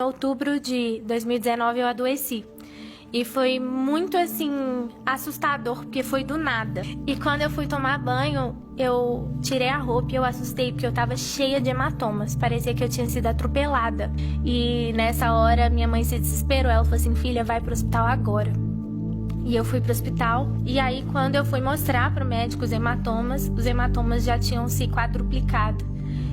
Em outubro de 2019 eu adoeci. E foi muito, assim, assustador, porque foi do nada. E quando eu fui tomar banho, eu tirei a roupa e eu assustei, porque eu tava cheia de hematomas. Parecia que eu tinha sido atropelada. E nessa hora, minha mãe se desesperou. Ela falou assim, filha, vai pro hospital agora. E eu fui pro hospital. E aí, quando eu fui mostrar pro médico os hematomas já tinham se quadruplicado.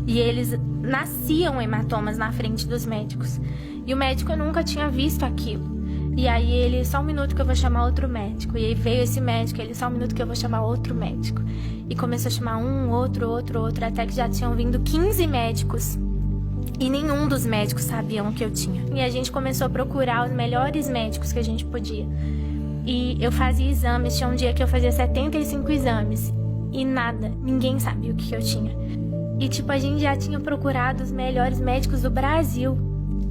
E eles nasciam hematomas na frente dos médicos. E o médico nunca tinha visto aquilo. E aí ele, só um minuto que eu vou chamar outro médico. E aí veio esse médico, ele, só um minuto que eu vou chamar outro médico. E começou a chamar um, outro, até que já tinham vindo 15 médicos. E nenhum dos médicos sabiam o que eu tinha. E a gente começou a procurar os melhores médicos que a gente podia. E eu fazia exames, tinha um dia que eu fazia 75 exames. E nada, ninguém sabia o que eu tinha. E tipo, a gente já tinha procurado os melhores médicos do Brasil.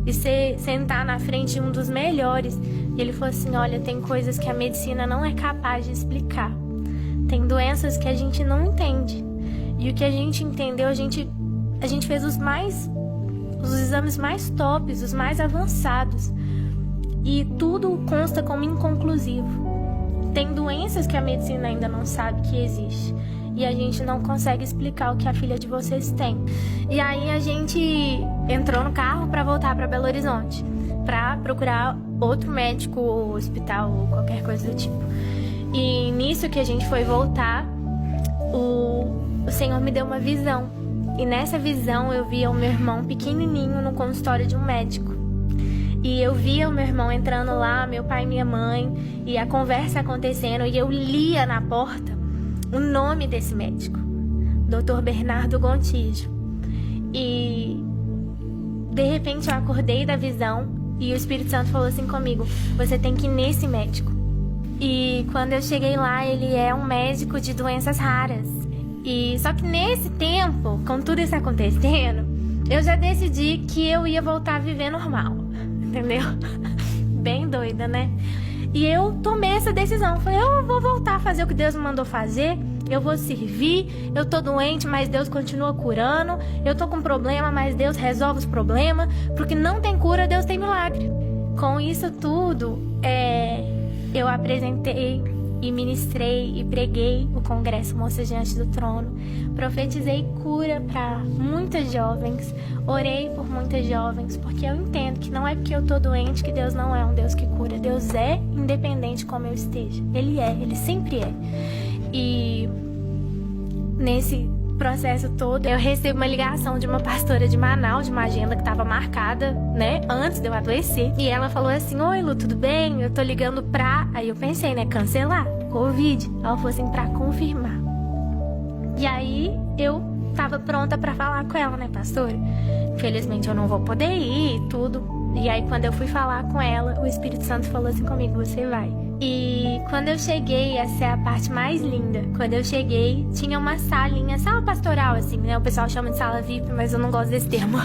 E sentar na frente de um dos melhores. E ele falou assim, olha, tem coisas que a medicina não é capaz de explicar. Tem doenças que a gente não entende. E o que a gente entendeu, a gente fez os exames mais tops, os mais avançados. E tudo consta como inconclusivo. Tem doenças que a medicina ainda não sabe que existe. E a gente não consegue explicar o que a filha de vocês tem. E aí a gente entrou no carro para voltar para Belo Horizonte, para procurar outro médico, hospital ou qualquer coisa do tipo. E nisso que a gente foi voltar, o Senhor me deu uma visão. E nessa visão eu via o meu irmão pequenininho no consultório de um médico. E eu via o meu irmão entrando lá, meu pai e minha mãe, e a conversa acontecendo, e eu lia na porta o nome desse médico, Dr. Bernardo Gontijo. E de repente eu acordei da visão e o Espírito Santo falou assim comigo, você tem que ir nesse médico. E quando eu cheguei lá, ele é um médico de doenças raras. E só que nesse tempo, com tudo isso acontecendo, eu já decidi que eu ia voltar a viver normal, entendeu? Bem doida, né? E eu tomei essa decisão. Falei, eu vou voltar a fazer o que Deus me mandou fazer. Eu vou servir. Eu tô doente, mas Deus continua curando. Eu tô com problema, mas Deus resolve os problemas. Porque não tem cura, Deus tem milagre. Com isso tudo, eu apresentei e ministrei e preguei o Congresso Moças Diante do Trono. Profetizei cura para muitas jovens. Orei por muitas jovens, porque eu entendo que não é porque eu tô doente que Deus não é um Deus que cura. Deus é independente como eu esteja. Ele sempre é. E nesse processo todo, eu recebo uma ligação de uma pastora de Manaus, de uma agenda que estava marcada, né, antes de eu adoecer. E ela falou assim, oi Lu, tudo bem? Eu tô ligando pra... Aí eu pensei, né, cancelar, Covid. Ela falou assim, pra confirmar. E aí eu tava pronta pra falar com ela, né, pastora? Infelizmente eu não vou poder ir e tudo. E aí quando eu fui falar com ela, o Espírito Santo falou assim comigo, você vai. E quando eu cheguei, essa é a parte mais linda. Quando eu cheguei, tinha uma salinha, sala pastoral, assim, né? O pessoal chama de sala VIP, mas eu não gosto desse termo.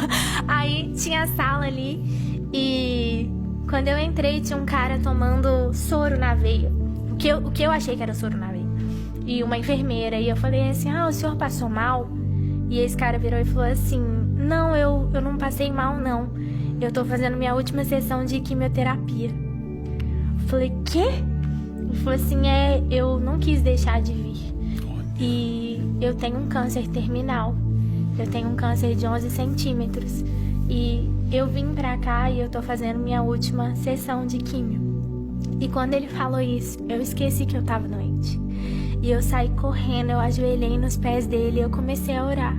Aí tinha a sala ali e quando eu entrei, tinha um cara tomando soro na veia. O que eu achei que era soro na veia. E uma enfermeira. E eu falei assim, o senhor passou mal? E esse cara virou e falou assim, não, eu não passei mal, não. Eu tô fazendo minha última sessão de quimioterapia. Falei, quê? Ele falou assim, eu não quis deixar de vir. E eu tenho um câncer terminal. Eu tenho um câncer de 11 centímetros. E eu vim pra cá e eu tô fazendo minha última sessão de químio. E quando ele falou isso, eu esqueci que eu tava doente. E eu saí correndo, eu ajoelhei nos pés dele e eu comecei a orar.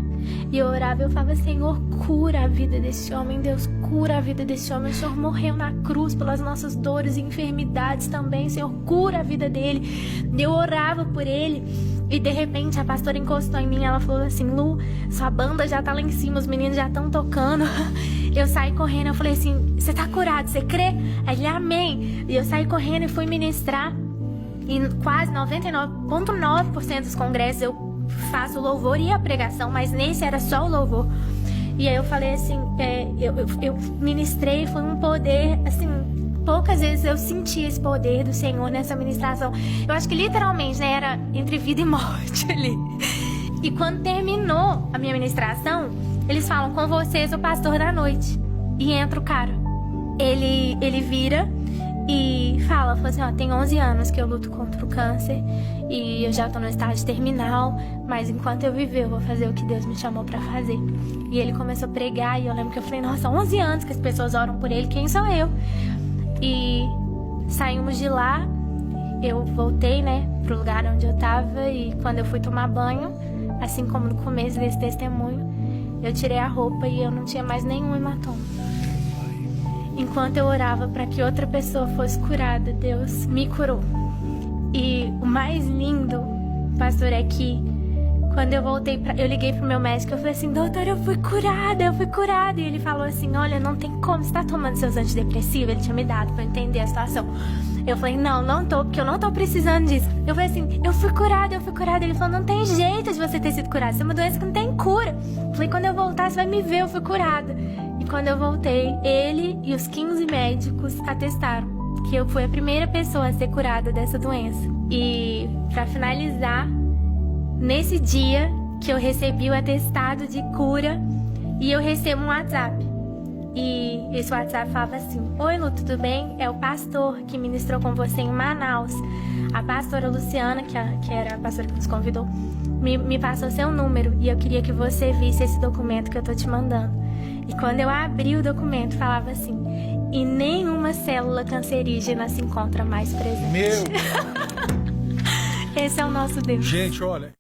E eu orava e eu falava, Senhor, cura a vida desse homem, Deus, cura a vida desse homem. O Senhor morreu na cruz pelas nossas dores e enfermidades também, Senhor, cura a vida dele. E eu orava por ele e de repente a pastora encostou em mim e ela falou assim, Lu, sua banda já tá lá em cima, os meninos já estão tocando. Eu saí correndo, eu falei assim, você tá curado, você crê? Aí ele, amém. E eu saí correndo e fui ministrar. E quase 99,9% dos congressos eu faço o louvor e a pregação, mas nesse era só o louvor. E aí eu falei assim, eu ministrei, foi um poder, assim, poucas vezes eu senti esse poder do Senhor nessa ministração. Eu acho que literalmente, né, era entre vida e morte ali. E quando terminou a minha ministração, eles falam, com vocês o pastor da noite. E entra o cara. ele vira e fala assim, ó, tem 11 anos que eu luto contra o câncer e eu já tô no estágio terminal, mas enquanto eu viver eu vou fazer o que Deus me chamou pra fazer. E ele começou a pregar e eu lembro que eu falei, nossa, 11 anos que as pessoas oram por ele, quem sou eu? E saímos de lá, eu voltei, né, pro lugar onde eu tava e quando eu fui tomar banho, assim como no começo desse testemunho, eu tirei a roupa e eu não tinha mais nenhum hematoma. Enquanto eu orava para que outra pessoa fosse curada, Deus me curou. E o mais lindo, pastor, é que quando eu voltei, eu liguei pro meu médico, eu falei assim, doutor, eu fui curada. E ele falou assim, olha, não tem como, você tá tomando seus antidepressivos? Ele tinha me dado pra eu entender a situação. Eu falei, não tô, porque eu não tô precisando disso. Eu falei assim, eu fui curada. Ele falou, não tem jeito de você ter sido curada, isso é uma doença que não tem cura. Eu falei, quando eu voltar, você vai me ver, eu fui curada. E quando eu voltei, ele e os 15 médicos atestaram que eu fui a primeira pessoa a ser curada dessa doença. E pra finalizar, nesse dia que eu recebi o atestado de cura, e eu recebo um WhatsApp. E esse WhatsApp falava assim, oi Lu, tudo bem? É o pastor que ministrou com você em Manaus. A pastora Luciana, que era a pastora que nos convidou, me passou seu número e eu queria que você visse esse documento que eu tô te mandando. E quando eu abri o documento, falava assim, e nenhuma célula cancerígena se encontra mais presente. Meu! Esse é o nosso Deus. Gente, olha...